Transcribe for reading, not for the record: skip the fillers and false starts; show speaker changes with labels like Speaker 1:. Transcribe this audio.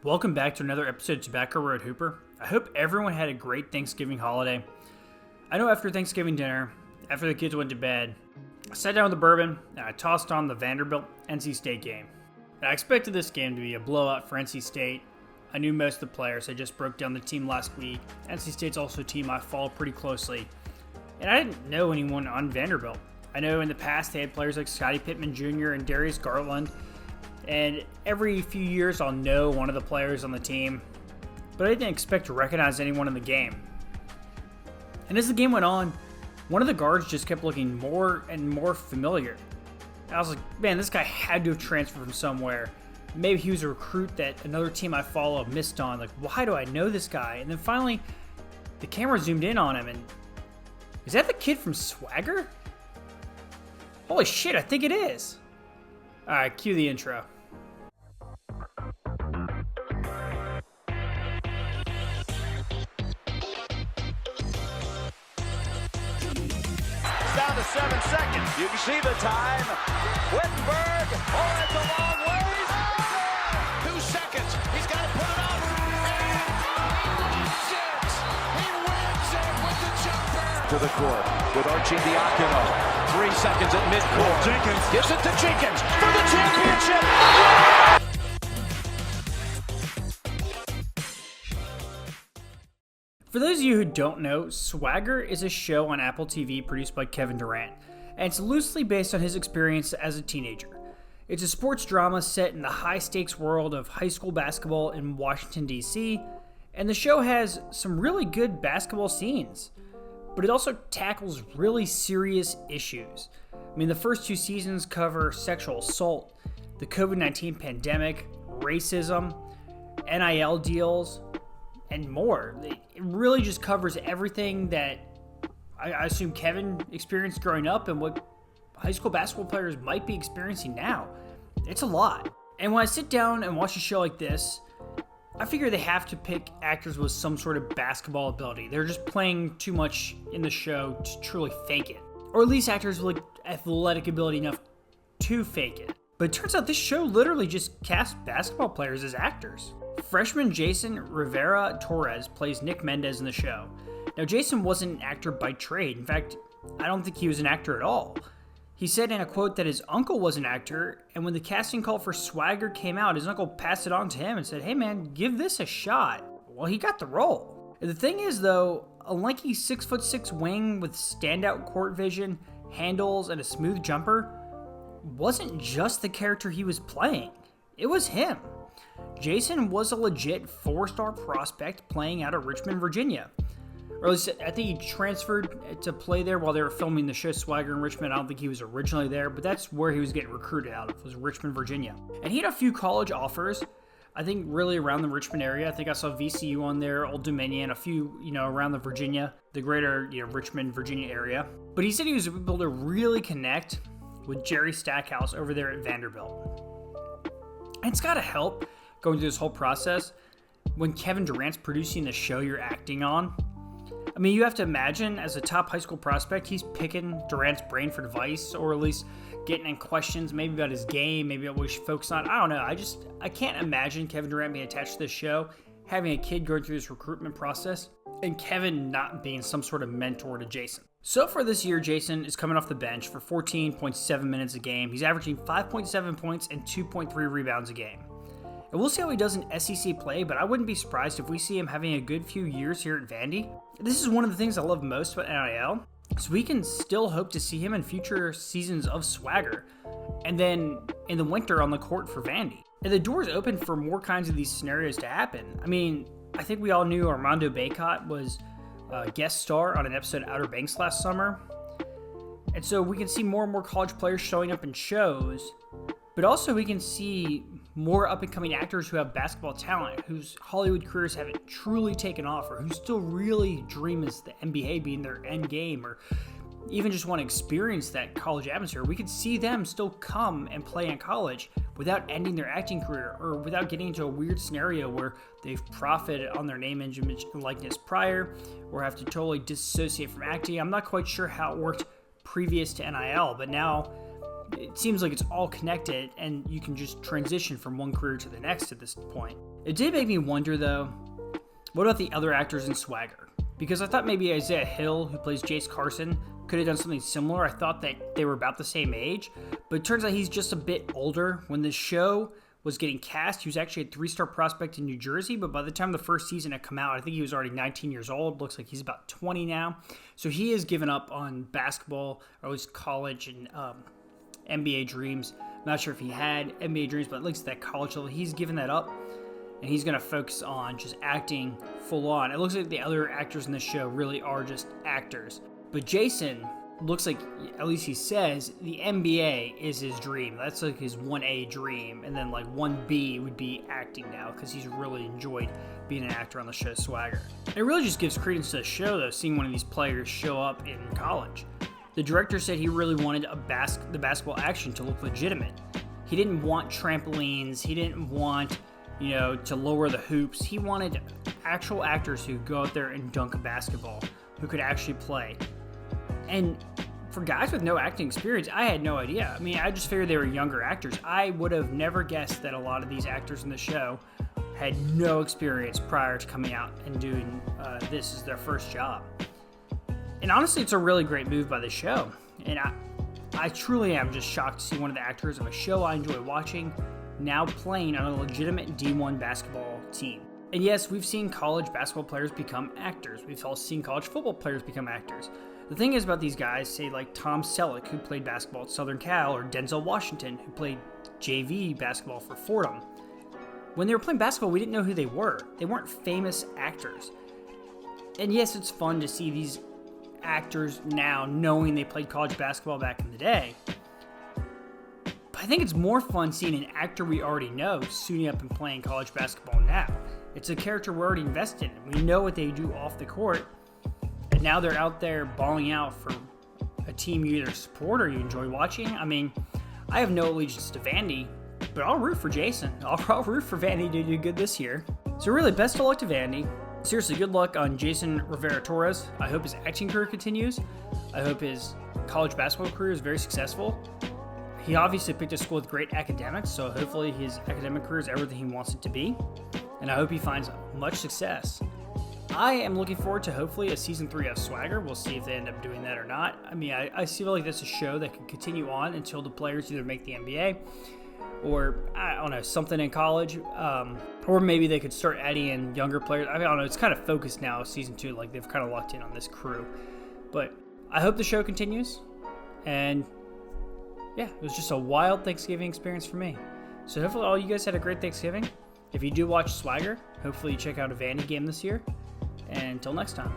Speaker 1: Welcome back to another episode of Tobacco Road Hooper. I hope everyone had a great Thanksgiving holiday. I know after Thanksgiving dinner, after the kids went to bed, I sat down with the bourbon and I tossed on the Vanderbilt NC State game. And I expected this game to be a blowout for NC State. I knew most of the players. I just broke down the team last week. NC State's also a team I follow pretty closely. And I didn't know anyone on Vanderbilt. I know in the past they had players like Scottie Pittman Jr. and Darius Garland. And every few years I'll know one of the players on the team. But I didn't expect to recognize anyone in the game. And as the game went on, one of the guards just kept looking more and more familiar. I was like, man, this guy had to have transferred from somewhere. Maybe he was a recruit that another team I follow missed on. Like, why do I know this guy? And then finally, the camera zoomed in on him, and is that the kid from Swagger? Holy shit, I think it is. All right, cue the intro.
Speaker 2: Down to 7 seconds. You can see the time. Wittenberg. Oh, it's a long ways. 2 seconds. He's got to put it up. And he wins it. He wins it with the jumper. To the court with Archie Diacono. 3 seconds at midcourt. Jenkins gives it to Jenkins for the championship.
Speaker 1: For those of you who don't know, Swagger is a show on Apple TV produced by Kevin Durant, and it's loosely based on his experience as a teenager. It's a sports drama set in the high-stakes world of high school basketball in Washington, D.C., and the show has some really good basketball scenes, but it also tackles really serious issues. I mean, the first 2 seasons cover sexual assault, the COVID-19 pandemic, racism, NIL deals, and more. It really just covers everything that I assume Kevin experienced growing up and what high school basketball players might be experiencing now. It's a lot. And when I sit down and watch a show like this, I figure they have to pick actors with some sort of basketball ability. They're just playing too much in the show to truly fake it. Or at least actors with athletic ability enough to fake it. But it turns out this show literally just casts basketball players as actors. Freshman Jason Rivera Torres plays Nick Mendez in the show. Now, Jason wasn't an actor by trade. In fact, I don't think he was an actor at all. He said in a quote that his uncle was an actor, and when the casting call for Swagger came out, his uncle passed it on to him and said, hey man, give this a shot. Well, he got the role. And the thing is though, a lanky 6'6" wing with standout court vision, handles, and a smooth jumper wasn't just the character he was playing. It was him. Jason was a legit 4-star prospect playing out of Richmond, Virginia. Or at least I think he transferred to play there while they were filming the show Swagger in Richmond. I don't think he was originally there, but that's where he was getting recruited out of, was Richmond, Virginia. And he had a few college offers, I think really around the Richmond area. I think I saw VCU on there, Old Dominion, a few, around the Virginia, the greater, Richmond, Virginia area. But he said he was able to really connect with Jerry Stackhouse over there at Vanderbilt. And it's got to help going through this whole process when Kevin Durant's producing the show you're acting on. I mean, you have to imagine as a top high school prospect, he's picking Durant's brain for advice, or at least getting in questions maybe about his game, maybe about what he should focus on. I don't know. I can't imagine Kevin Durant being attached to this show, having a kid going through this recruitment process, and Kevin not being some sort of mentor to Jason. So far this year, Jason is coming off the bench for 14.7 minutes a game. He's averaging 5.7 points and 2.3 rebounds a game. And we'll see how he does in SEC play, but I wouldn't be surprised if we see him having a good few years here at Vandy. This is one of the things I love most about NIL, so we can still hope to see him in future seasons of Swagger, and then in the winter on the court for Vandy. And the door is open for more kinds of these scenarios to happen. I mean, I think we all knew Armando Bacot was a guest star on an episode of Outer Banks last summer. And so we can see more and more college players showing up in shows, but also we can see more up-and-coming actors who have basketball talent, whose Hollywood careers haven't truly taken off, or who still really dream as the NBA being their end game, or even just want to experience that college atmosphere. We could see them still come and play in college without ending their acting career, or without getting into a weird scenario where they've profited on their name, image, and likeness prior, or have to totally disassociate from acting. I'm not quite sure how it worked previous to NIL, but now it seems like it's all connected and you can just transition from one career to the next at this point. It did make me wonder, though, what about the other actors in Swagger? Because I thought maybe Isaiah Hill, who plays Jace Carson, could have done something similar. I thought that they were about the same age, but it turns out he's just a bit older. When the show was getting cast, he was actually a 3-star prospect in New Jersey, but by the time the first season had come out, I think he was already 19 years old. Looks like he's about 20 now. So he has given up on basketball, or at least college and NBA dreams. I'm not sure if he had NBA dreams, but at least that college level, he's given that up, and he's going to focus on just acting full on. It looks like the other actors in the show really are just actors. But Jason looks like, at least he says, the NBA is his dream. That's like his 1A dream. And then like 1B would be acting now, because he's really enjoyed being an actor on the show Swagger. And it really just gives credence to the show, though, seeing one of these players show up in college. The director said he really wanted the basketball action to look legitimate. He didn't want trampolines. He didn't want, to lower the hoops. He wanted actual actors who go out there and dunk a basketball, who could actually play. And for guys with no acting experience, I had no idea. I mean, I just figured they were younger actors. I would have never guessed that a lot of these actors in the show had no experience prior to coming out and doing this as their first job. And honestly, it's a really great move by the show. And I truly am just shocked to see one of the actors of a show I enjoy watching now playing on a legitimate D1 basketball team. And yes, we've seen college basketball players become actors. We've also seen college football players become actors. The thing is about these guys, say like Tom Selleck, who played basketball at Southern Cal, or Denzel Washington, who played JV basketball for Fordham. When they were playing basketball, we didn't know who they were. They weren't famous actors. And yes, it's fun to see these actors now knowing they played college basketball back in the day. But I think it's more fun seeing an actor we already know suiting up and playing college basketball now. It's a character we're already invested in. We know what they do off the court. And now they're out there balling out for a team you either support or you enjoy watching. I mean, I have no allegiance to Vandy, but I'll root for Jason. I'll root for Vandy to do good this year. So really, best of luck to Vandy. Seriously, good luck on Jason Rivera-Torres. I hope his acting career continues. I hope his college basketball career is very successful. He obviously picked a school with great academics, so hopefully his academic career is everything he wants it to be. And I hope he finds much success. I am looking forward to hopefully a season 3 of Swagger. We'll see if they end up doing that or not. I mean, I feel like that's a show that can continue on until the players either make the NBA or, I don't know, something in college. Or maybe they could start adding in younger players. I don't know. It's kind of focused now, season 2. Like, they've kind of locked in on this crew. But I hope the show continues. And, yeah, it was just a wild Thanksgiving experience for me. So hopefully all you guys had a great Thanksgiving. If you do watch Swagger, hopefully you check out a Vandy game this year. And until next time.